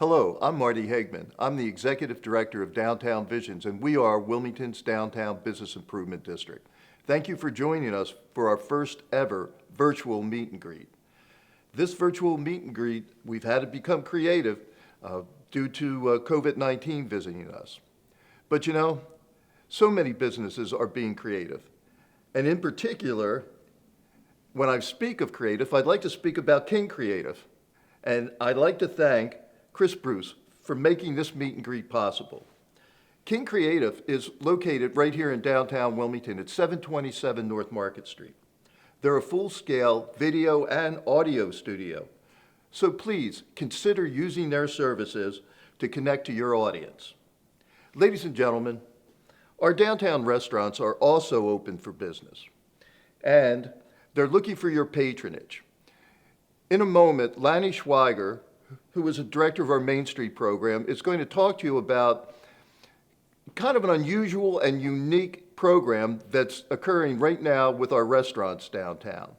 Hello, I'm Marty Hageman. I'm the Executive Director of Downtown Visions, and we are Wilmington's Downtown Business Improvement District. Thank you for joining us for our first ever virtual meet and greet. This virtual meet and greet, we've had to become creative due to COVID-19 visiting us. But you know, so many businesses are being creative. And in particular, when I speak of creative, I'd like to speak about King Creative. And I'd like to thank Chris Bruce for making this meet and greet possible. King Creative is located right here in downtown Wilmington at 727 North Market Street. They're a full-scale video and audio studio. So please consider using their services to connect to your audience. Ladies and gentlemen, our downtown restaurants are also open for business, and they're looking for your patronage. In a moment, Lani Schweiger, who is a director of our Main Street program, is going to talk to you about kind of an unusual and unique program that's occurring right now with our restaurants downtown.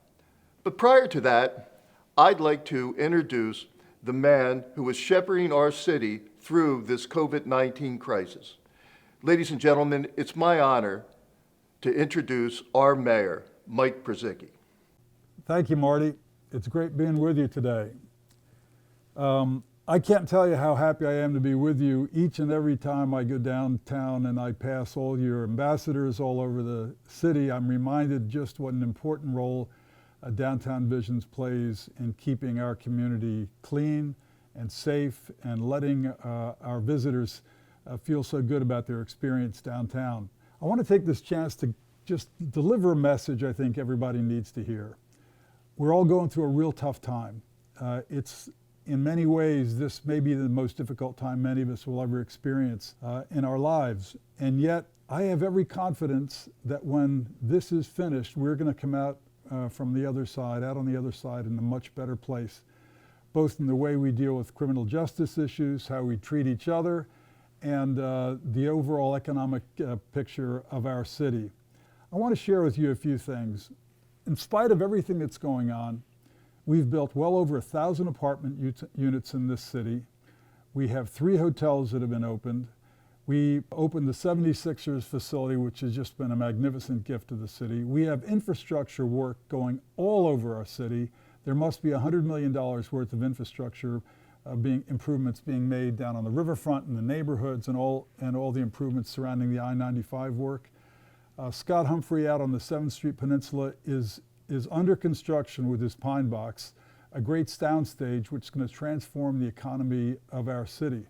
But prior to that, I'd like to introduce the man who is shepherding our city through this COVID-19 crisis. Ladies and gentlemen, it's my honor to introduce our mayor, Mike Purzycki. Thank you, Marty. It's great being with you today. I can't tell you how happy I am to be with you each and every time I go downtown and I pass all your ambassadors all over the city. I'm reminded just what an important role Downtown Visions plays in keeping our community clean and safe and letting our visitors feel so good about their experience downtown. I want to take this chance to just deliver a message I think everybody needs to hear. We're all going through a real tough time. It's in many ways, this may be the most difficult time many of us will ever experience in our lives. And yet, I have every confidence that when this is finished, we're going to come out from the other side, out on the other side in a much better place, both in the way we deal with criminal justice issues, how we treat each other, and the overall economic picture of our city. I want to share with you a few things. In spite of everything that's going on, we've built well over 1,000 apartment units in this city. We have 3 hotels that have been opened. We opened the 76ers facility, which has just been a magnificent gift to the city. We have infrastructure work going all over our city. There must be $100 million worth of infrastructure improvements being made down on the riverfront and the neighborhoods and all the improvements surrounding the I-95 work. Scott Humphrey out on the 7th Street Peninsula is under construction with his Pine Box, a great soundstage which is going to transform the economy of our city.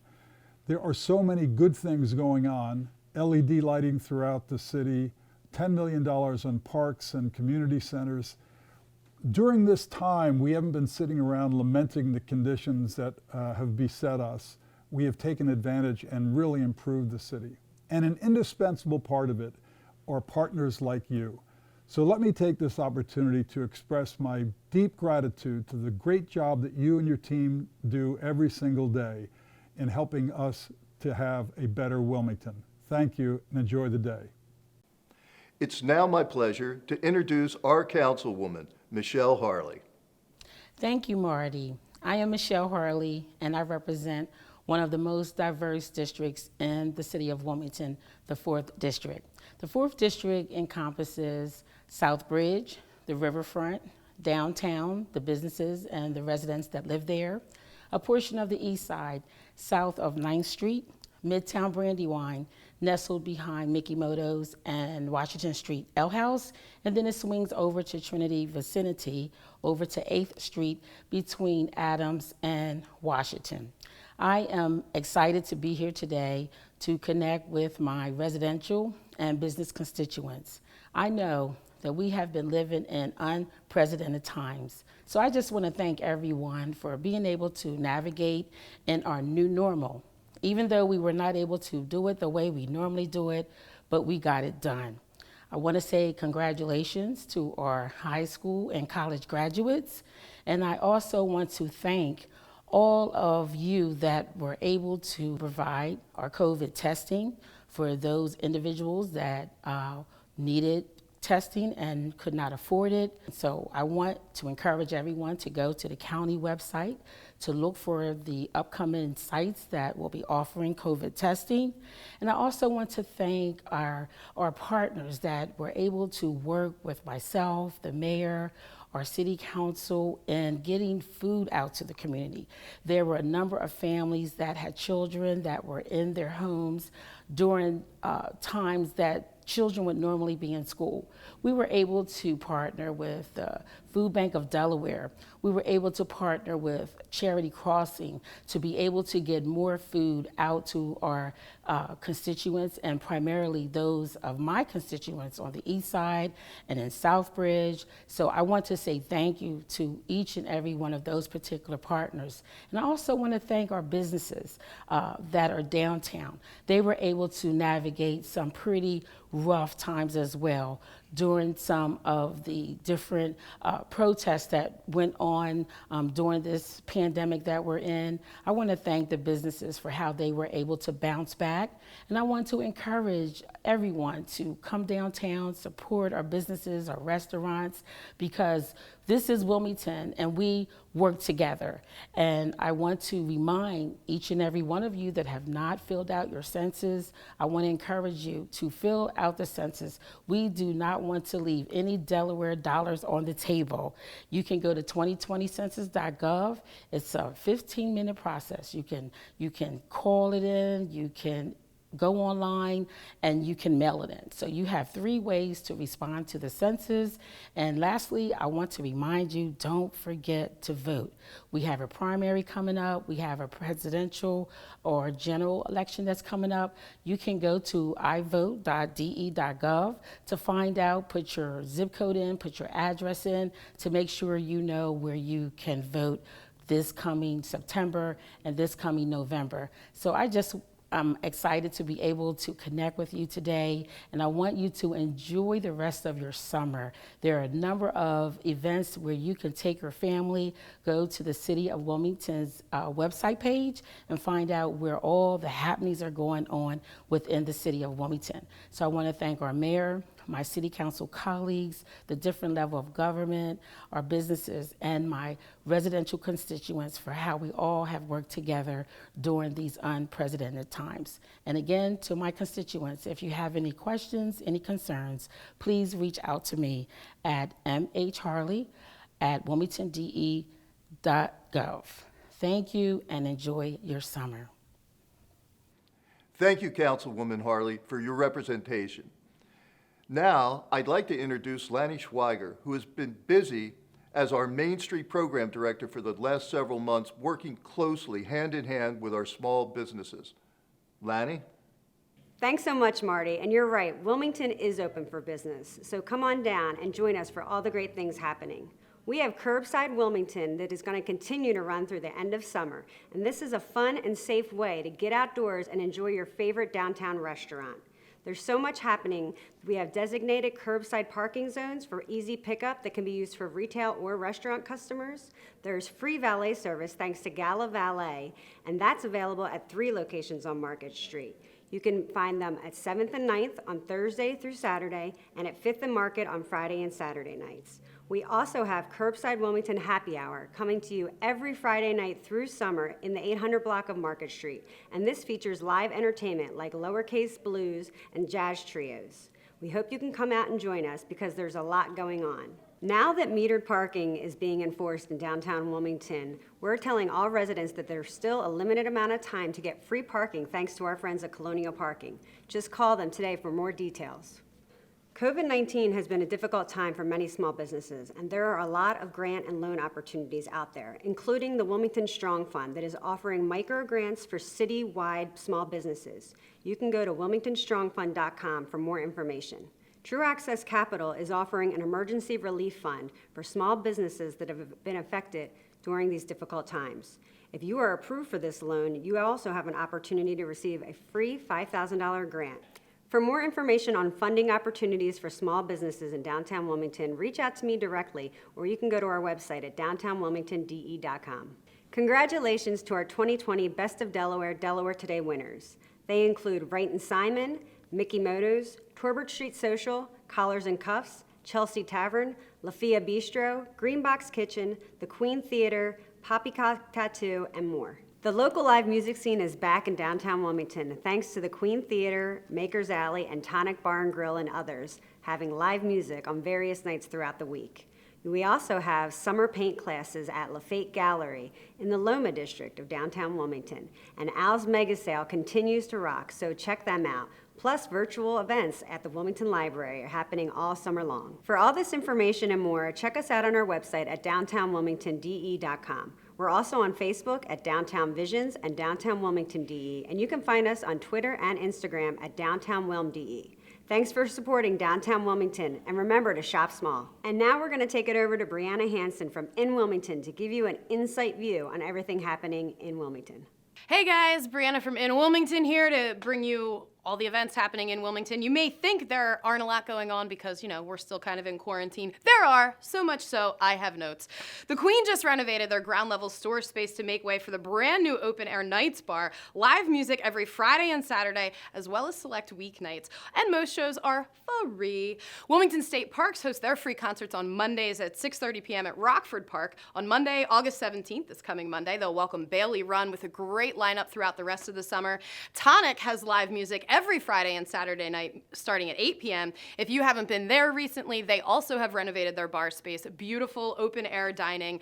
There are so many good things going on, LED lighting throughout the city, $10 million on parks and community centers. During this time, we haven't been sitting around lamenting the conditions that have beset us. We have taken advantage and really improved the city. And an indispensable part of it are partners like you. So let me take this opportunity to express my deep gratitude to the great job that you and your team do every single day in helping us to have a better Wilmington. Thank you and enjoy the day. It's now my pleasure to introduce our Councilwoman, Michelle Harlee. Thank you, Marty. I am Michelle Harlee, and I represent one of the most diverse districts in the city of Wilmington, the 4th District. The 4th District encompasses Southbridge, the riverfront, downtown, the businesses and the residents that live there, a portion of the east side, south of 9th Street, Midtown Brandywine, nestled behind Mickey Moto's and Washington Street Ale House, and then it swings over to Trinity vicinity, over to 8th Street between Adams and Washington. I am excited to be here today to connect with my residential and business constituents. I know that we have been living in unprecedented times. So I just want to thank everyone for being able to navigate in our new normal, even though we were not able to do it the way we normally do it, but we got it done. I want to say congratulations to our high school and college graduates, and I also want to thank all of you that were able to provide our COVID testing for those individuals that needed testing and could not afford it. So I want to encourage everyone to go to the county website to look for the upcoming sites that will be offering COVID testing. And I also want to thank our partners that were able to work with myself, the mayor, our city council, in getting food out to the community. There were a number of families that had children that were in their homes during times that children would normally be in school. We were able to partner with the Food Bank of Delaware. We were able to partner with Charity Crossing to be able to get more food out to our constituents, and primarily those of my constituents on the east side and in Southbridge. So I want to say thank you to each and every one of those particular partners. And I also want to thank our businesses that are downtown. They were able to navigate some pretty rough times as well during some of the different protests that went on during this pandemic that we're in. I want to thank the businesses for how they were able to bounce back. And I want to encourage everyone to come downtown, support our businesses, our restaurants, because this is Wilmington and we work together. And I want to remind each and every one of you that have not filled out your census, I want to encourage you to fill out the census. We do not want to leave any Delaware dollars on the table. You can go to 2020census.gov. It's a 15-minute process. You can call it in, you can go online, and you can mail it in. So you have 3 ways to respond to the census. And lastly, I want to remind you, don't forget to vote. We have a primary coming up. We have a presidential or general election that's coming up. You can go to ivote.de.gov to find out, put your zip code in, put your address in to make sure you know where you can vote this coming September and this coming November. So I'm excited to be able to connect with you today, and I want you to enjoy the rest of your summer. There are a number of events where you can take your family, go to the City of Wilmington's website page and find out where all the happenings are going on within the City of Wilmington. So I want to thank our mayor, my city council colleagues, the different level of government, our businesses, and my residential constituents for how we all have worked together during these unprecedented times. And again, to my constituents, if you have any questions, any concerns, please reach out to me at mharlee@wilmingtonde.gov. Thank you and enjoy your summer. Thank you, Councilwoman Harlee, for your representation. Now, I'd like to introduce Lani Schweiger, who has been busy as our Main Street Program Director for the last several months, working closely, hand in hand with our small businesses. Lani? Thanks so much, Marty. And you're right, Wilmington is open for business. So come on down and join us for all the great things happening. We have Curbside Wilmington that is going to continue to run through the end of summer. And this is a fun and safe way to get outdoors and enjoy your favorite downtown restaurant. There's so much happening. We have designated curbside parking zones for easy pickup that can be used for retail or restaurant customers. There's free valet service thanks to Gala Valet, and that's available at 3 locations on Market Street. You can find them at 7th and 9th on Thursday through Saturday, and at 5th and Market on Friday and Saturday nights. We also have Curbside Wilmington Happy Hour coming to you every Friday night through summer in the 800 block of Market Street. And this features live entertainment like Lowercase Blues and jazz trios. We hope you can come out and join us because there's a lot going on. Now that metered parking is being enforced in downtown Wilmington, we're telling all residents that there's still a limited amount of time to get free parking thanks to our friends at Colonial Parking. Just call them today for more details. COVID-19 has been a difficult time for many small businesses, and there are a lot of grant and loan opportunities out there, including the Wilmington Strong Fund that is offering micro grants for city-wide small businesses. You can go to wilmingtonstrongfund.com for more information. True Access Capital is offering an emergency relief fund for small businesses that have been affected during these difficult times. If you are approved for this loan, you also have an opportunity to receive a free $5,000 grant. For more information on funding opportunities for small businesses in downtown Wilmington, reach out to me directly, or you can go to our website at downtownwilmingtonde.com. Congratulations to our 2020 Best of Delaware Today winners. They include Wright and Simon, Mickey Motos, Torbert Street Social, Collars and Cuffs, Chelsea Tavern, La Fia Bistro, Greenbox Kitchen, the Queen Theater, poppycock tattoo, and more. The local live music scene is back in downtown Wilmington thanks to the Queen Theater, Maker's Alley, and Tonic Bar and Grill and others having live music on various nights throughout the week. We also have summer paint classes at Lafayette Gallery in the Loma district of downtown Wilmington, and Al's Mega Sale continues to rock, so check them out. Plus, virtual events at the Wilmington Library are happening all summer long. For all this information and more, check us out on our website at downtownwilmingtonde.com. We're also on Facebook at Downtown Visions and Downtown Wilmington DE, and you can find us on Twitter and Instagram at Downtown Wilm DE. Thanks for supporting Downtown Wilmington, and remember to shop small. And now we're going to take it over to Brianna Hansen from In Wilmington to give you an insight view on everything happening in Wilmington. Hey guys, Brianna from In Wilmington here to bring you all the events happening in Wilmington. You may think there aren't a lot going on because, we're still kind of in quarantine. There are, so much so, I have notes. The Queen just renovated their ground level store space to make way for the brand new open air nights bar, live music every Friday and Saturday, as well as select weeknights. And most shows are free. Wilmington State Parks host their free concerts on Mondays at 6:30 p.m. at Rockford Park. On Monday, August 17th, this coming Monday, they'll welcome Bailey Run with a great lineup throughout the rest of the summer. Tonic has live music every Friday and Saturday night starting at 8 p.m. If you haven't been there recently, they also have renovated their bar space. Beautiful open air dining,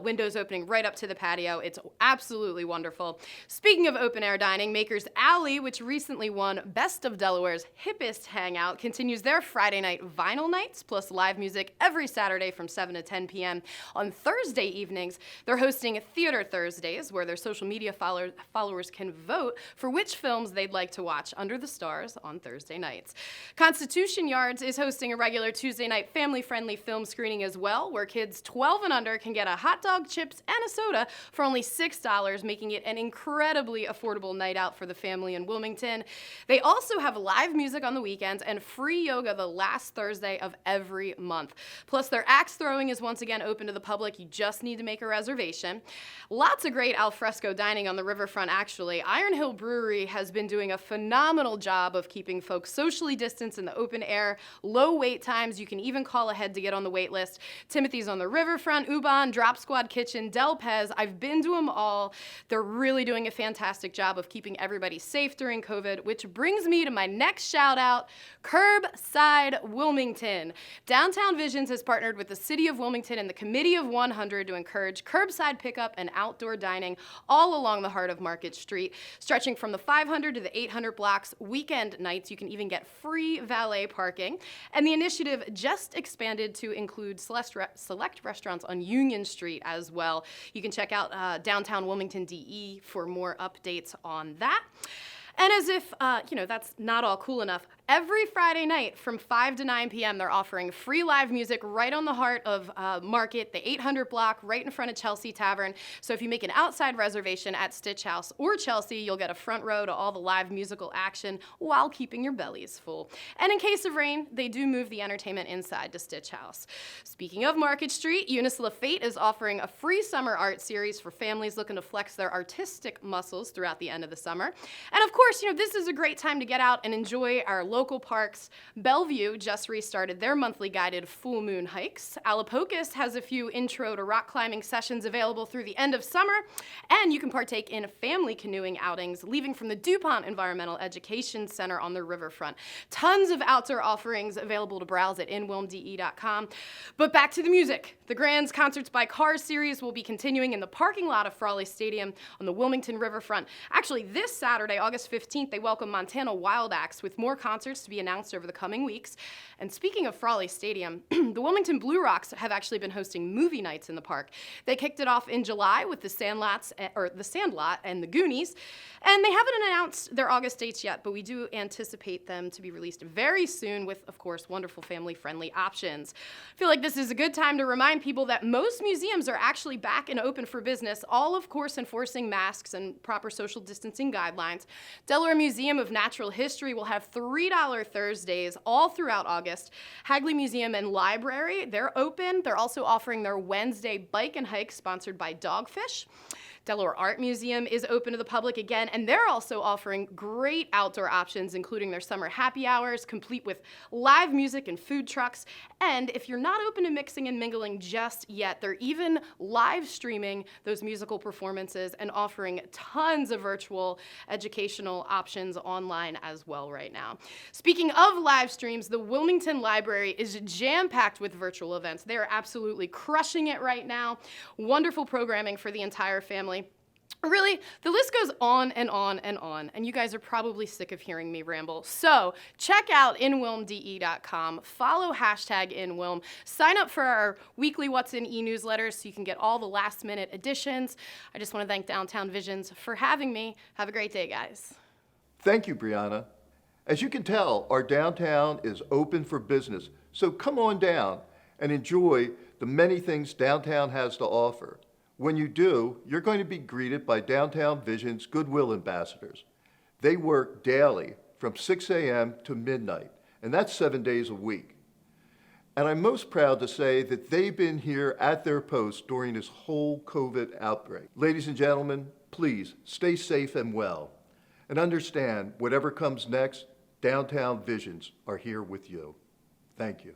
windows opening right up to the patio. It's absolutely wonderful. Speaking of open air dining, Maker's Alley, which recently won Best of Delaware's Hippest Hangout, continues their Friday night vinyl nights plus live music every Saturday from 7 to 10 p.m. On Thursday evenings, they're hosting Theater Thursdays, where their social media followers can vote for which films they'd like to watch under the stars on Thursday nights. Constitution Yards is hosting a regular Tuesday night family-friendly film screening as well, where kids 12 and under can get a hot dog, chips, and a soda for only $6, making it an incredibly affordable night out for the family in Wilmington. They also have live music on the weekends and free yoga the last Thursday of every month. Plus, their axe throwing is once again open to the public. You just need to make a reservation. Lots of great al fresco dining on the riverfront, actually. Iron Hill Brewery has been doing a phenomenal job of keeping folks socially distanced in the open air. Low wait times. You can even call ahead to get on the wait list. Timothy's on the riverfront, Ubon, Drop Squad Kitchen, Del Pez. I've been to them all. They're really doing a fantastic job of keeping everybody safe during COVID, which brings me to my next shout out, Curbside Wilmington. Downtown Visions has partnered with the City of Wilmington and the Committee of 100 to encourage curbside pickup and outdoor dining all along the heart of Market Street, stretching from the 500 to the 800 blocks. Weekend nights, you can even get free valet parking. And the initiative just expanded to include select restaurants on Union Street as well. You can check out Downtown Wilmington DE for more updates on that. And as if, that's not all cool enough, every Friday night from 5 to 9 p.m., they're offering free live music right on the heart of Market, the 800 block, right in front of Chelsea Tavern. So if you make an outside reservation at Stitch House or Chelsea, you'll get a front row to all the live musical action while keeping your bellies full. And in case of rain, they do move the entertainment inside to Stitch House. Speaking of Market Street, Eunice Lafayette is offering a free summer art series for families looking to flex their artistic muscles throughout the end of the summer. And of course, this is a great time to get out and enjoy our local parks. Bellevue just restarted their monthly guided full moon hikes. Alapocus has a few intro to rock climbing sessions available through the end of summer, and you can partake in family canoeing outings leaving from the DuPont Environmental Education Center on the riverfront. Tons of outdoor offerings available to browse at inwilmde.com. But back to the music. The Grand's Concerts by Cars series will be continuing in the parking lot of Harlee Stadium on the Wilmington riverfront. Actually, this Saturday, August 15th, they welcome Montana Wild Acts with more concerts to be announced over the coming weeks. And speaking of Harlee Stadium, the Wilmington Blue Rocks have actually been hosting movie nights in the park. They kicked it off in July with the Sandlot and the Goonies, and they haven't announced their August dates yet, but we do anticipate them to be released very soon with, of course, wonderful family-friendly options. I feel like this is a good time to remind people that most museums are actually back and open for business, all, of course, enforcing masks and proper social distancing guidelines. Delaware Museum of Natural History will have $3 Thursdays all throughout August. Hageman Museum and Library, they're open. They're also offering their Wednesday bike and hike sponsored by Dogfish. Delaware Art Museum is open to the public again, and they're also offering great outdoor options, including their summer happy hours, complete with live music and food trucks. And if you're not open to mixing and mingling just yet, they're even live streaming those musical performances and offering tons of virtual educational options online as well right now. Speaking of live streams, the Wilmington Library is jam-packed with virtual events. They are absolutely crushing it right now. Wonderful programming for the entire family. Really, the list goes on and on and on, and you guys are probably sick of hearing me ramble. So check out inwilmde.com, follow #InWilm, sign up for our weekly What's in e-newsletters so you can get all the last-minute additions. I just want to thank Downtown Visions for having me. Have a great day, guys. Thank you, Brianna. As you can tell, our downtown is open for business, so come on down and enjoy the many things downtown has to offer. When you do, you're going to be greeted by Downtown Vision's Goodwill Ambassadors. They work daily from 6 a.m. to midnight, and that's 7 days a week. And I'm most proud to say that they've been here at their post during this whole COVID outbreak. Ladies and gentlemen, please stay safe and well, and understand whatever comes next, Downtown Visions are here with you. Thank you.